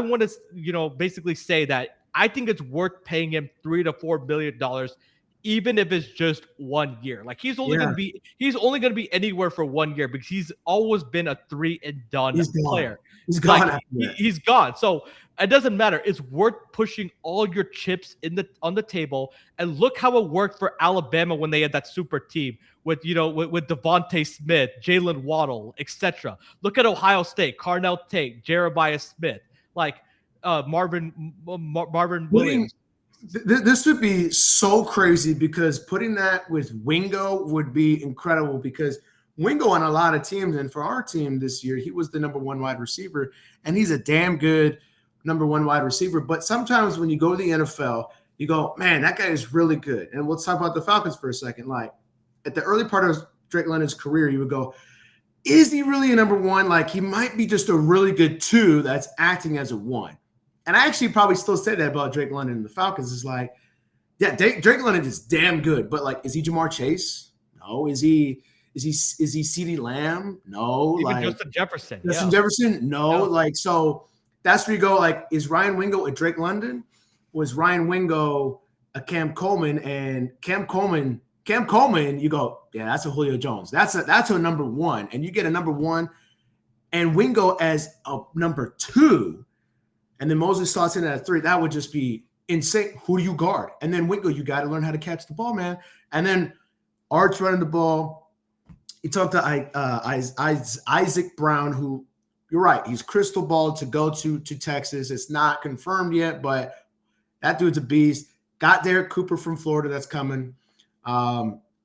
want to, basically say that I think it's worth paying him $3 to $4 million, even if it's just 1 year. Like he's only going to be anywhere for 1 year because he's always been a 3-and-done player. He's gone. He's gone. So it doesn't matter. It's worth pushing all your chips on the table. And look how it worked for Alabama when they had that super team with Devontae Smith, Jalen Waddle, etc. Look at Ohio State, Carnell Tate, Jeremiah Smith, like Marvin Williams. This would be so crazy because putting that with Wingo would be incredible because Wingo on a lot of teams, and for our team this year, he was the number one wide receiver, and he's a damn good number one wide receiver. But sometimes when you go to the NFL, you go, man, that guy is really good. And let's talk about the Falcons for a second. Like at the early part of Drake London's career, you would go, is he really a number one? Like he might be just a really good 2 that's acting as a 1. And I actually probably still say that about Drake London and the Falcons. Is like, yeah, Drake London is damn good, but like, is he Jamar Chase? No. Is he CeeDee Lamb? No. Even like Justin Jefferson. Jefferson? No. Like, so that's where you go. Like, is Ryan Wingo a Drake London? Was Ryan Wingo a Cam Coleman? And Cam Coleman, you go, yeah, that's a Julio Jones. That's a number 1, and you get a number 1, and Wingo as a number 2. And then Mosley slots in at 3. That would just be insane. Who do you guard? And then Wingo, you got to learn how to catch the ball, man. And then Arch running the ball. You talk to Isaac Brown, who you're right. He's crystal ball to go to Texas. It's not confirmed yet, but that dude's a beast. Got Derek Cooper from Florida that's coming.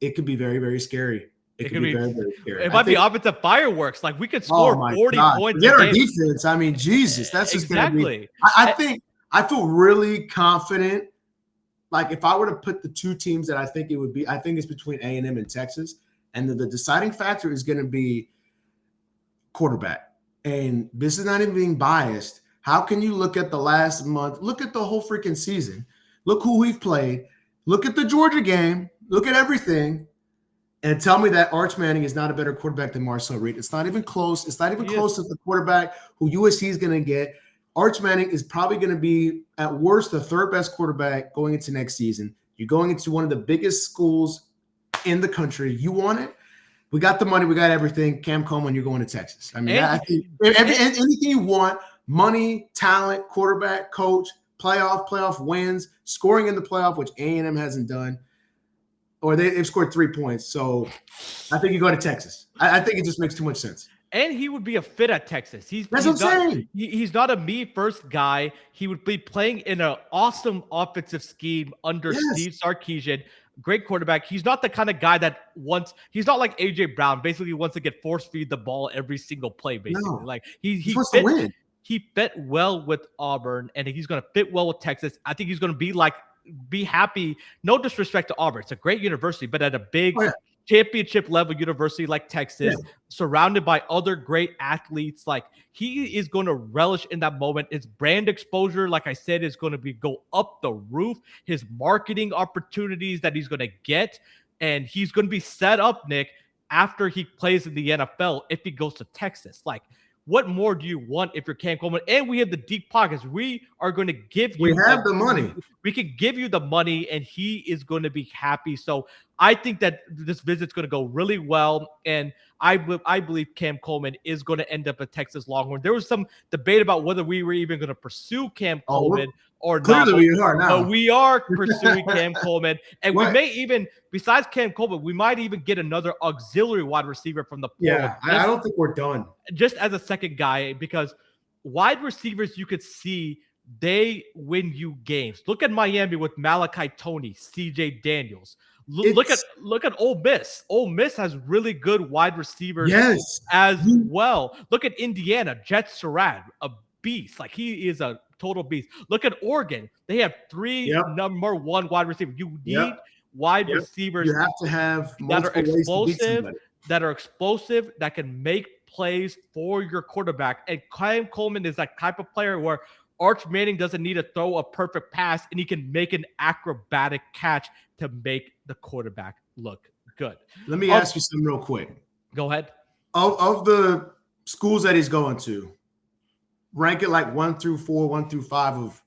It could be very, very scary. It could be very, very scary. It might be offensive fireworks. Like we could score 40 points. Get our defense. I mean, Jesus, that's just going to be. I feel really confident. Like if I were to put the 2 teams that I think it would be, I think it's between A&M and Texas, and the deciding factor is going to be quarterback. And this is not even being biased. How can you look at the last month? Look at the whole freaking season. Look who we've played. Look at the Georgia game. Look at everything. And tell me that Arch Manning is not a better quarterback than Marcel Reed. It's not even close. It's not even close to the quarterback who USC is going to get. Arch Manning is probably going to be, at worst, the 3rd best quarterback going into next season. You're going into one of the biggest schools in the country. You want it? We got the money. We got everything. Cam Coleman, you're going to Texas. I mean, I think anything you want, money, talent, quarterback, coach, playoff wins, scoring in the playoff, which A&M hasn't done. Or they've scored 3 points. So I think you go to Texas. I think it just makes too much sense. And he would be a fit at Texas. That's what I'm saying. He's not a me-first guy. He would be playing in an awesome offensive scheme under Steve Sarkisian. Great quarterback. He's not the kind of guy that he's not like A.J. Brown, basically wants to get force-feed the ball every single play, basically. No. Like he wants to win. He fit well with Auburn, and he's going to fit well with Texas. I think he's going to be like be happy. No disrespect to Auburn. It's a great university, but at a big championship level university like Texas, surrounded by other great athletes, like he is going to relish in that moment. His brand exposure, like I said, is going to go up the roof. His marketing opportunities that he's going to get, and he's going to be set up, Nick, after he plays in the NFL if he goes to Texas. Like, what more do you want if you're Cam Coleman? And we have the deep pockets. We are going to give you. We have the money. We can give you the money, and he is going to be happy. So I think that this visit's going to go really well, and I believe Cam Coleman is going to end up at Texas Longhorn. There was some debate about whether we were even going to pursue Cam Coleman or not. Clearly we are now. But we are pursuing Cam Coleman, and we may even, besides Cam Coleman, we might even get another auxiliary wide receiver from the portal. Yeah, I don't think we're done. Just as a second guy, because wide receivers, you could see they win you games. Look at Miami with Malachi Toney, CJ Daniels. Look at Ole Miss. Ole Miss has really good wide receivers as well. Look at Indiana, Jet Surratt, a beast. Like, he is a total beast. Look at Oregon. They have 3 number 1 wide receivers. You need wide receivers. You have to have that are explosive, that can make plays for your quarterback. And Cam Coleman is that type of player where Arch Manning doesn't need to throw a perfect pass, and he can make an acrobatic catch to make the quarterback look good. Let me ask you something real quick. Go ahead. Of the schools that he's going to, rank it like 1 through 4, 1 through 5 of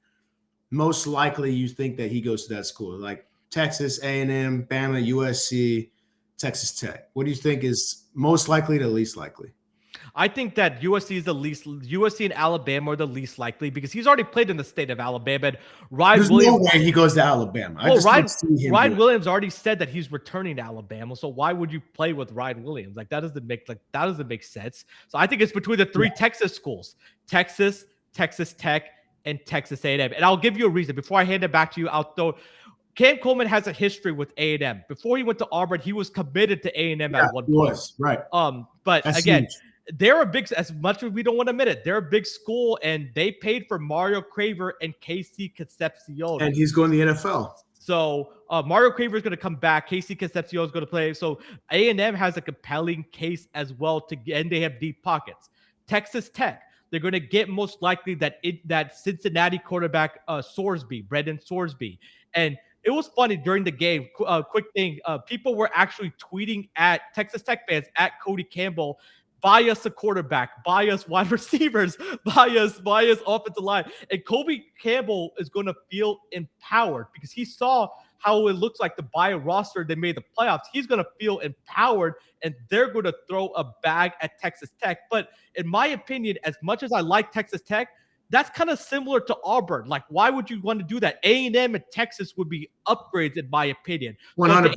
most likely you think that he goes to that school, like Texas, A&M, Bama, USC, Texas Tech. What do you think is most likely to least likely? I think that USC and Alabama are the least likely, because he's already played in the state of Alabama. And There's no way he goes to Alabama. Ryan Williams already said that he's returning to Alabama. So why would you play with Ryan Williams? Like, that doesn't make sense. So I think it's between the 3 Texas schools: Texas, Texas Tech, and Texas A&M. And I'll give you a reason. Before I hand it back to you, I'll throw. Cam Coleman has a history with A&M. Before he went to Auburn, he was committed to A&M at one point. Right. But That's again. huge. They're a big, as much as we don't want to admit it, they're a big school, and they paid for Mario Craver and Casey Concepcion. And he's going to the NFL. So Mario Craver is going to come back. Casey Concepcion is going to play. So A&M has a compelling case as well, and they have deep pockets. Texas Tech, they're going to get most likely that Cincinnati quarterback Brendan Sorsby. And it was funny during the game. Quick thing, people were actually tweeting at Texas Tech fans, at Cody Campbell, buy us a quarterback, buy us wide receivers, buy us offensive line. And Kobe Campbell is going to feel empowered because he saw how it looks like to buy a roster. They made the playoffs. He's going to feel empowered, and they're going to throw a bag at Texas Tech. But in my opinion, as much as I like Texas Tech, that's kind of similar to Auburn. Like, why would you want to do that? A&M and Texas would be upgrades, in my opinion. 100%.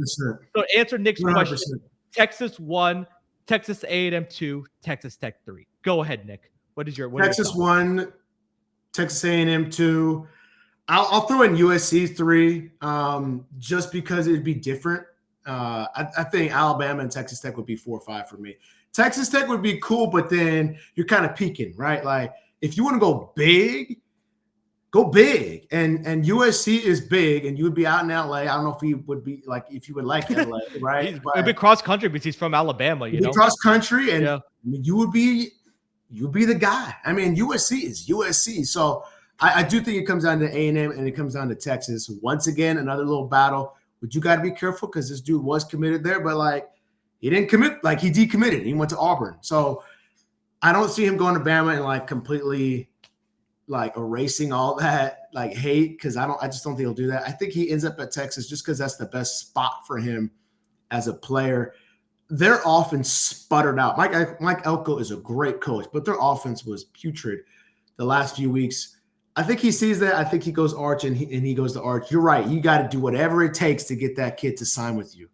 So answer Nick's 100%. Question. Texas 1, Texas A&M 2, Texas Tech 3. Go ahead, Nick. What is your Texas 1, Texas A&M 2. I'll throw in USC 3, just because it'd be different. I think Alabama and Texas Tech would be 4 or 5 for me. Texas Tech would be cool, but then you're kind of peaking, right? Like, if you want to go big, go big. And USC is big, and you would be out in LA. I don't know if he would be like, if you would like LA, right? It'd be cross country because he's from Alabama, you know. Cross country, and I mean, you would be the guy. I mean, USC is USC. So I do think it comes down to A&M, and it comes down to Texas. Once again, another little battle. But you got to be careful because this dude was committed there, but like, he didn't commit. Like, he decommitted. He went to Auburn. So I don't see him going to Bama and like completely like erasing all that like hate, because I just don't think he'll do that. I think he ends up at Texas just because that's the best spot for him as a player. Their offense sputtered out. Mike Elko is a great coach, but their offense was putrid the last few weeks. I think he sees that. I think he goes Arch, and he goes to Arch. You're right. You got to do whatever it takes to get that kid to sign with you.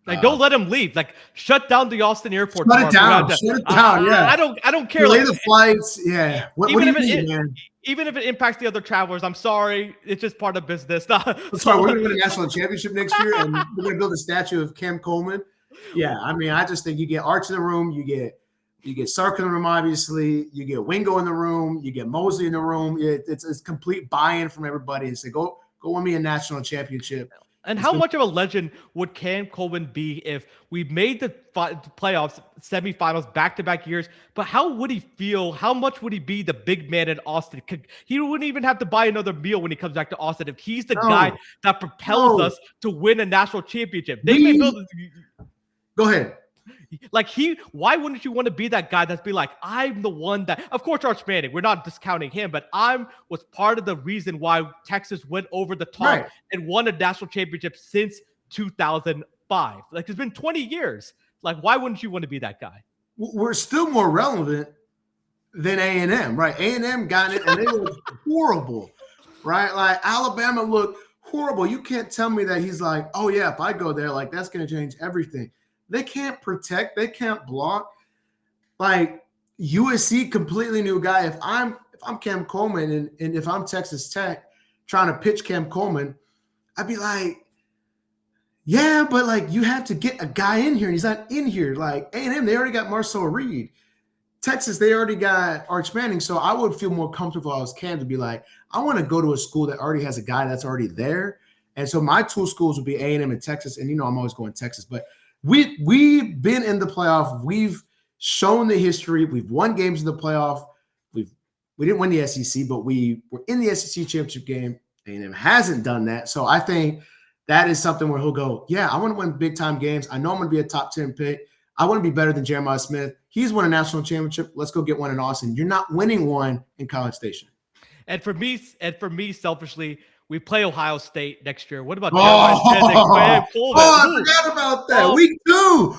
Like, don't let him leave. Like, shut down the Austin airport. Shut it down. Yeah. I don't care. Delay the flights. Yeah. What do you mean, man? Even if it impacts the other travelers, I'm sorry. It's just part of business. That's why we're going to win a national championship next year, and we're going to build a statue of Cam Coleman. Yeah. I mean, I just think you get Arch in the room. You get Sark in the room, obviously. You get Wingo in the room. You get Mosley in the room. It's complete buy-in from everybody, and say, go Go win me a national championship. And how much of a legend would Cam Coleman be if we made the playoffs, semifinals, back-to-back years? But how would he feel? How much would he be the big man in Austin? He wouldn't even have to buy another meal when he comes back to Austin if he's the guy that propels us to win a national championship. They may build. Go ahead. Like why wouldn't you want to be that guy that's be like, I'm the one that, of course, Arch Manning, we're not discounting him, but was part of the reason why Texas went over the top and won a national championship since 2005. Like, it's been 20 years. Like, why wouldn't you want to be that guy? We're still more relevant than A&M, right? A&M got it and they were horrible, right? Like, Alabama looked horrible. You can't tell me that he's like, oh yeah, if I go there, like, that's going to change everything. They can't protect. They can't block. Like, USC, completely new guy. If I'm Cam Coleman and if I'm Texas Tech trying to pitch Cam Coleman, I'd be like, yeah, but like you have to get a guy in here and he's not in here. Like A&M, they already got Marcel Reed. Texas, they already got Arch Manning. So I would feel more comfortable if I was Cam to be like, I want to go to a school that already has a guy that's already there. And so my two schools would be A&M and Texas. And I'm always going Texas, but we've been in the playoff. We've shown the history. We've won games in the playoff. We didn't win the SEC, but we were in the SEC championship game. A&M hasn't done that. So I think that is something where he'll go, yeah, I want to win big-time games. I know I'm going to be a top 10 pick. I want to be better than Jeremiah Smith. He's won a national championship. Let's go get one in Austin. You're not winning one in College Station. And for me, selfishly, we play Ohio State next year. What about Jeremiah Smith? I forgot about that. Week 2.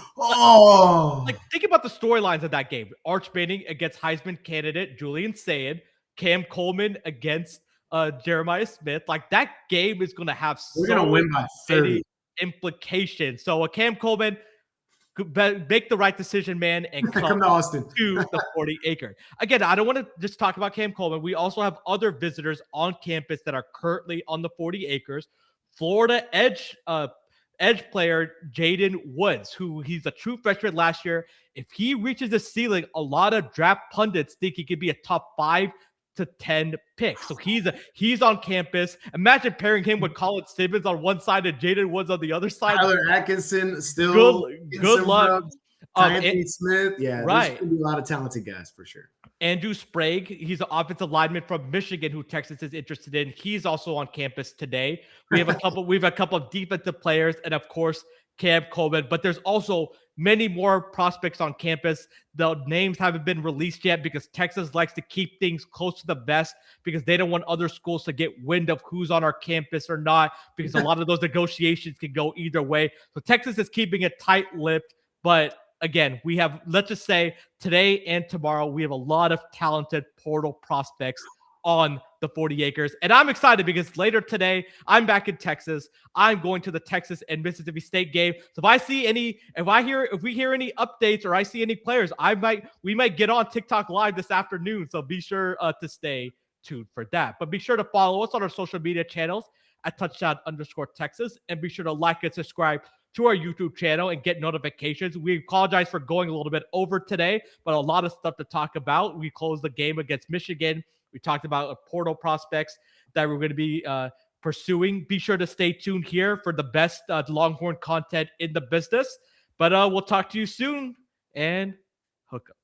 Like, think about the storylines of that game. Arch Manning against Heisman candidate Julian Sayin, Cam Coleman against Jeremiah Smith. Like, that game is going to have win by 30 implications. So Cam Coleman, make the right decision, man, and come to Austin to the 40 acre. Again, I don't want to just talk about Cam Coleman. We also have other visitors on campus that are currently on the 40 acres. Florida edge player Jaden Woods, who he's a true freshman last year. If he reaches the ceiling, a lot of draft pundits think he could be a top 5 to 10 picks. So he's on campus. Imagine pairing him with Colin Simmons on one side and Jaden Woods on the other side. Tyler Atkinson still good luck. Anthony Smith. Yeah, right. There's going to be a lot of talented guys for sure. Andrew Sprague, he's an offensive lineman from Michigan who Texas is interested in. He's also on campus today. We have a couple of defensive players, and of course, Cam Coleman. But there's also many more prospects on campus. The names haven't been released yet because Texas likes to keep things close to the vest because they don't want other schools to get wind of who's on our campus or not, because a lot of those negotiations can go either way. So Texas is keeping it tight-lipped. But again, we have, let's just say today and tomorrow, we have a lot of talented portal prospects on the 40 acres. And I'm excited because later today, I'm back in Texas. I'm going to the Texas and Mississippi State game. So if we hear any updates or I see any players, we might get on TikTok live this afternoon. So be sure to stay tuned for that. But be sure to follow us on our social media channels at touchdown_Texas, and be sure to like and subscribe to our YouTube channel and get notifications. We apologize for going a little bit over today, but a lot of stuff to talk about. We closed the game against Michigan. We talked about portal prospects that we're going to be pursuing. Be sure to stay tuned here for the best Longhorn content in the business. But we'll talk to you soon, and hook up.